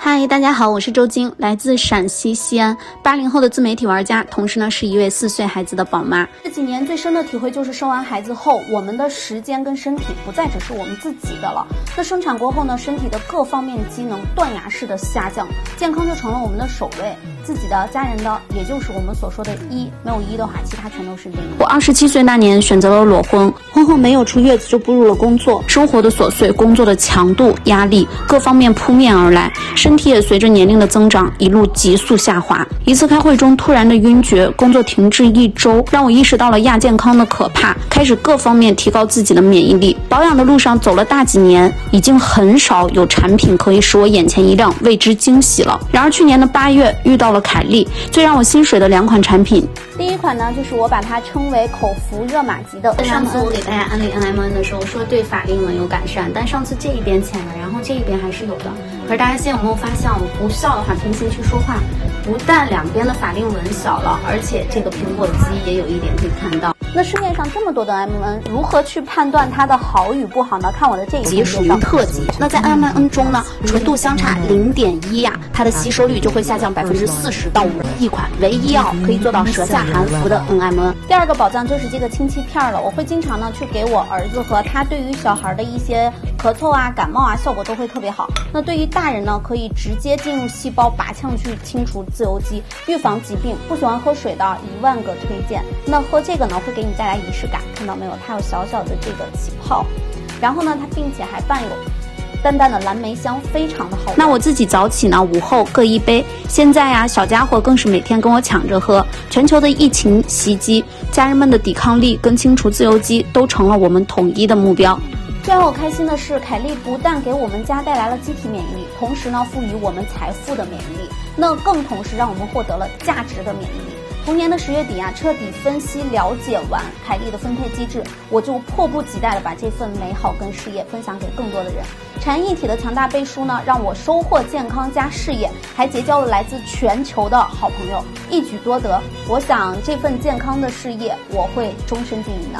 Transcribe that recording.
嗨，大家好，我是周晶，来自陕西西安，80后的自媒体玩家，同时呢是一位4岁孩子的宝妈。这几年最深的体会就是生完孩子后，我们的时间跟身体不再只是我们自己的了。那生产过后呢，身体的各方面机能断崖式的下降，健康就成了我们的首位，自己的、家人的，也就是我们所说的一，没有一的话，其他全都是零。我27岁那年选择了裸婚，婚后没有出月子就步入了工作，生活的琐碎、工作的强度、压力，各方面扑面而来，身体也随着年龄的增长一路急速下滑。一次开会中突然的晕厥，工作停滞1周，让我意识到了亚健康的可怕，开始各方面提高自己的免疫力。保养的路上走了大几年，已经很少有产品可以使我眼前一亮，为之惊喜了。然而去年的8月遇到了凯利，最让我心水的2款产品。第一款呢，就是我把它称为口服热玛吉的。上次我给大家安利 NMN 的时候说对法令纹有改善，但上次这一边浅了，然后这一边还是有的。可是大家现在有没有发现，我不笑的话，平行去说话，不但两边的法令纹小了，而且这个苹果肌也有一点可以看到。那市面上这么多的 NMN， 如何去判断它的好与不好呢？看我的这一级属于特级。那在 NMN 中呢，纯度相差0.1呀，它的吸收率就会下降40%到50%。一款唯一可以做到舌下含服的 NMN。第二个宝藏就是这个清气片了，我会经常呢去给我儿子和他对于小孩的一些咳嗽啊、感冒啊，效果都会特别好。那对于大人呢，可以直接进入细胞拔枪去清除自由基，预防疾病。不喜欢喝水的10000个推荐。那喝这个呢，会给你带来仪式感，看到没有？它有小小的这个起泡，然后呢，它并且还伴有淡淡的蓝莓香，非常的好闻。那我自己早起呢，午后各1杯。现在呀，小家伙更是每天跟我抢着喝。全球的疫情袭击，家人们的抵抗力跟清除自由基都成了我们统一的目标。最让我开心的是，凯利不但给我们家带来了机体免疫力，同时呢，赋予我们财富的免疫力，那更同时让我们获得了价值的免疫力。同年的10月底啊，彻底分析了解完凯利的分配机制，我就迫不及待的把这份美好跟事业分享给更多的人。产业一体的强大背书呢，让我收获健康加事业，还结交了来自全球的好朋友，一举多得。我想这份健康的事业，我会终身经营的。